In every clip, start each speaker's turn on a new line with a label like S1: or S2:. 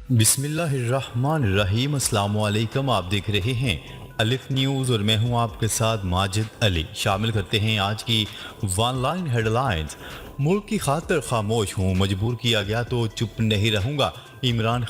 S1: بسم اللہ الرحمن الرحیم۔ السلام علیکم، آپ دیکھ رہے ہیں الف نیوز اور میں ہوں آپ کے ساتھ ماجد علی۔ شامل کرتے ہیں آج کی ون لائن ہیڈ لائنز۔ ملک کی خاطر خاموش ہوں، مجبور کیا گیا تو چپ نہیں رہوں گا۔ عمران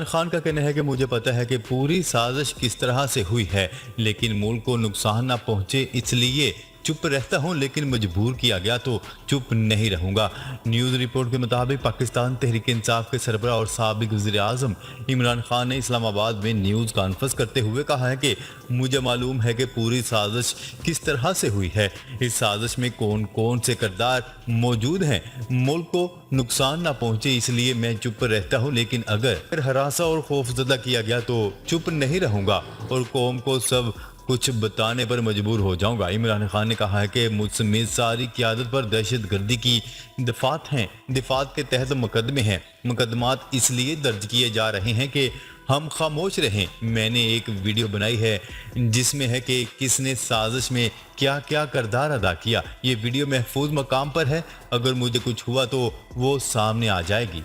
S1: خان کا کہنا ہے کہ مجھے پتہ ہے کہ پوری سازش کس طرح سے ہوئی ہے، لیکن ملک کو نقصان نہ پہنچے اس لیے چپ رہتا ہوں، لیکن مجبور کیا گیا تو چپ نہیں رہوں گا۔ نیوز رپورٹ کے مطابق پاکستان تحریک انصاف کے سربراہ اور سابق وزیر اعظم عمران خان نے اسلام آباد میں نیوز کانفرنس کرتے ہوئے کہا ہے کہ مجھے معلوم ہے کہ پوری سازش کس طرح سے ہوئی ہے، اس سازش میں کون کون سے کردار موجود ہیں۔ ملک کو نقصان نہ پہنچے اس لیے میں چپ رہتا ہوں، لیکن اگر ہراساں اور خوفزدہ کیا گیا تو چپ نہیں رہوں گا اور قوم کو سب کچھ بتانے پر مجبور ہو جاؤں گا۔ عمران خان نے کہا ہے کہ مجھ سمیت ساری قیادت پر دہشت گردی کی دفعات کے تحت مقدمے ہیں۔ مقدمات اس لیے درج کیے جا رہے ہیں کہ ہم خاموش رہیں۔ میں نے ایک ویڈیو بنائی ہے جس میں ہے کہ کس نے سازش میں کیا کیا کردار ادا کیا۔ یہ ویڈیو محفوظ مقام پر ہے، اگر مجھے کچھ ہوا تو وہ سامنے آ جائے گی۔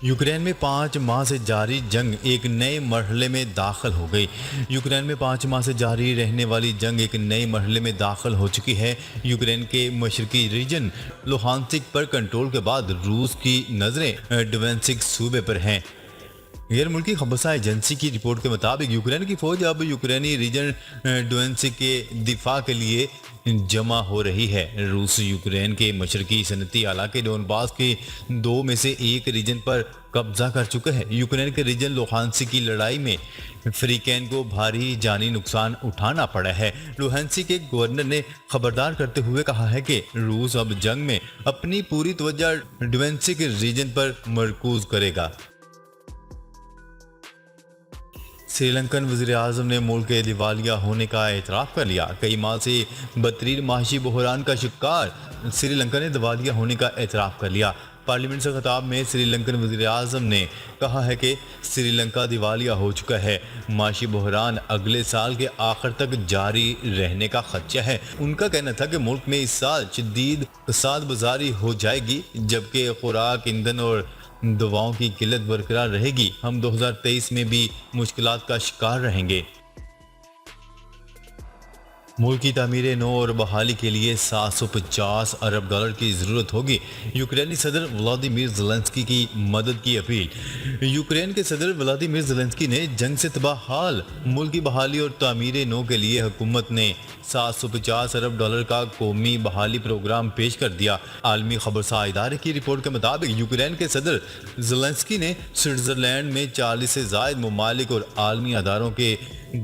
S1: یوکرین میں 5 ماہ سے جاری جنگ ایک نئے مرحلے میں داخل ہو گئی۔ یوکرین میں 5 ماہ سے جاری رہنے والی جنگ ایک نئے مرحلے میں داخل ہو چکی ہے۔ یوکرین کے مشرقی ریجن لوہانسک پر کنٹرول کے بعد روس کی نظریں ڈونیتسک صوبے پر ہیں۔ غیر ملکی خبرسہ ایجنسی کی رپورٹ کے مطابق یوکرین کی فوج اب یوکرینی ریجن ڈونیتسک کے دفاع کے لیے جمع ہو رہی ہے۔ روس یوکرین کے مشرقی صنعتی علاقے ڈونباس کے 2 میں سے ایک ریجن پر قبضہ کر چکا ہے۔ یوکرین کے ریجن لوہانسک کی لڑائی میں فریقین کو بھاری جانی نقصان اٹھانا پڑا ہے۔ لوہانسک کے گورنر نے خبردار کرتے ہوئے کہا ہے کہ روس اب جنگ میں اپنی پوری توجہ ڈونیتسک ریجن پر مرکوز کرے گا۔ سری لنکن وزیر اعظم نے ملک کے دیوالیہ ہونے کا اعتراف کر لیا۔ کئی ماہ سے بدترین معاشی بحران کا شکار سری لنکا نے دیوالیہ ہونے کا اعتراف کر لیا۔ پارلیمنٹ سے خطاب میں سری لنکن وزیر اعظم نے کہا ہے کہ سری لنکا دیوالیہ ہو چکا ہے۔ معاشی بحران اگلے سال کے آخر تک جاری رہنے کا خدشہ ہے۔ ان کا کہنا تھا کہ ملک میں اس سال شدید اقتصاد بازاری ہو جائے گی، جبکہ خوراک، ایندھن اور دواؤں کی قلت برقرار رہے گی۔ ہم 2023 میں بھی مشکلات کا شکار رہیں گے۔ ملک کی تعمیر نو اور بحالی کے لیے 750 ارب ڈالر کی ضرورت ہوگی۔ یوکرینی صدر ولادیمیر زیلنسکی کی مدد کی اپیل۔ یوکرین کے صدر ولادیمیر زیلنسکی نے جنگ سے تباہ حال ملک کی بحالی اور تعمیر نو کے لیے حکومت نے 750 ارب ڈالر کا قومی بحالی پروگرام پیش کر دیا۔ عالمی خبرساں ادارے کی رپورٹ کے مطابق یوکرین کے صدر زیلنسکی نے سوئٹزرلینڈ میں 40 سے زائد ممالک اور عالمی اداروں کے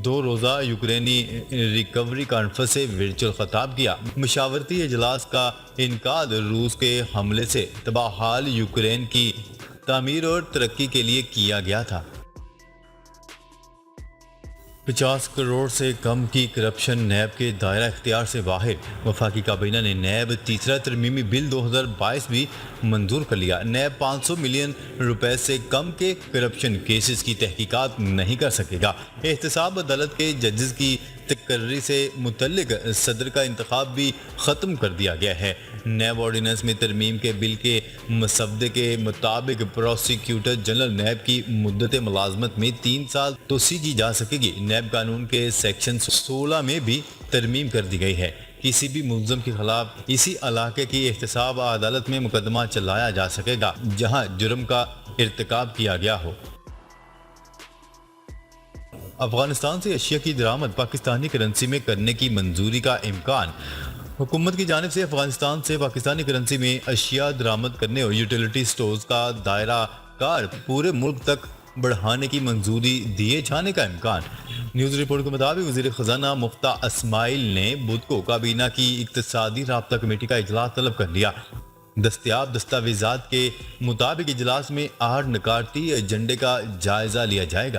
S1: 2 روزہ یوکرینی ریکوری کانفرنس سے ورچوئل خطاب کیا۔ مشاورتی اجلاس کا انعقاد روس کے حملے سے تباہ حال یوکرین کی تعمیر اور ترقی کے لیے کیا گیا تھا۔ 50 کروڑ سے کم کی کرپشن نیب کے دائرہ اختیار سے باہر۔ وفاقی کابینہ نے نیب تیسرا ترمیمی بل 2022 بھی منظور کر لیا۔ نیب 500 ملین روپے سے کم کے کرپشن کیسز کی تحقیقات نہیں کر سکے گا۔ احتساب عدالت کے ججز کی تقرری سے متعلق صدر کا انتخاب بھی ختم کر دیا گیا ہے۔ نیب آرڈیننس میں ترمیم کے بل کے مسودے کے مطابق پروسیکیوٹر جنرل نیب کی مدت ملازمت میں 3 سال توسیع کی جا سکے گی۔ نیب قانون کے سیکشن 16 میں بھی ترمیم کر دی گئی ہے۔ کسی بھی ملزم کے خلاف اسی علاقے کی احتساب عدالت میں مقدمہ چلایا جا سکے گا جہاں جرم کا ارتکاب کیا گیا ہو۔ افغانستان سے اشیاء کی درآمد پاکستانی کرنسی میں کرنے کی منظوری کا امکان۔ حکومت کی جانب سے افغانستان سے پاکستانی کرنسی میں اشیاء درآمد کرنے اور یوٹیلیٹی سٹورز کا دائرہ کار پورے ملک تک بڑھانے کی منظوری دیے جانے کا امکان۔ نیوز رپورٹ کے مطابق وزیر خزانہ مفتاح اسماعیل نے بدھ کو کابینہ کی اقتصادی رابطہ کمیٹی کا اجلاس طلب کر لیا۔ دستیاب دستاویزات کے مطابق اجلاس میں 8 نکاتی ایجنڈے کا جائزہ لیا جائے گا۔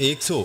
S1: 100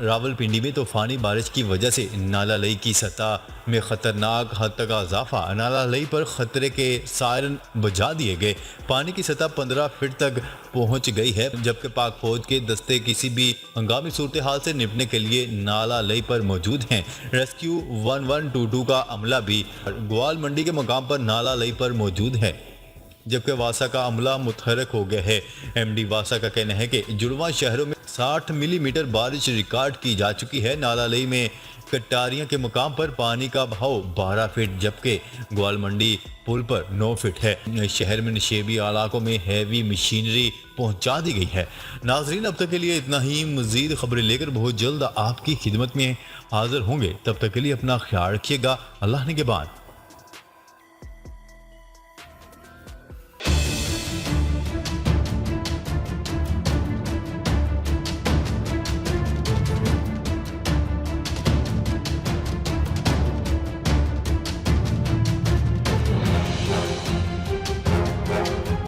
S1: راولپنڈی میں طوفانی بارش کی وجہ سے نالہ لئی کی سطح میں خطرناک حد تک اضافہ، نالہ لئی پر خطرے کے سائرن بجھا دیے گئے، پانی کی سطح 15 فٹ تک پہنچ گئی ہے، جبکہ پاک فوج کے دستے کسی بھی ہنگامی صورتحال سے نپٹنے کے لیے نالہ لئی پر موجود ہیں۔ ریسکیو 1122 کا عملہ بھی گوال منڈی کے مقام پر نالہ لئی پر موجود ہے، جبکہ واسا کا عملہ متحرک ہو گیا ہے۔ ایم ڈی واسا کا کہنا ہے کہ جڑواں شہروں میں 60 ملی میٹر بارش ریکارڈ کی جا چکی ہے۔ نالہ لئی میں کٹاریاں کے مقام پر پانی کا بہاؤ 12 فٹ جبکہ گوال منڈی پل پر 9 فٹ ہے۔ شہر میں نشیبی علاقوں میں ہیوی مشینری پہنچا دی گئی ہے۔ ناظرین، اب تک کے لیے اتنا ہی۔ مزید خبریں لے کر بہت جلد آپ کی خدمت میں حاضر ہوں گے، تب تک کے لیے اپنا خیال رکھیے گا۔ اللہ نگہبان۔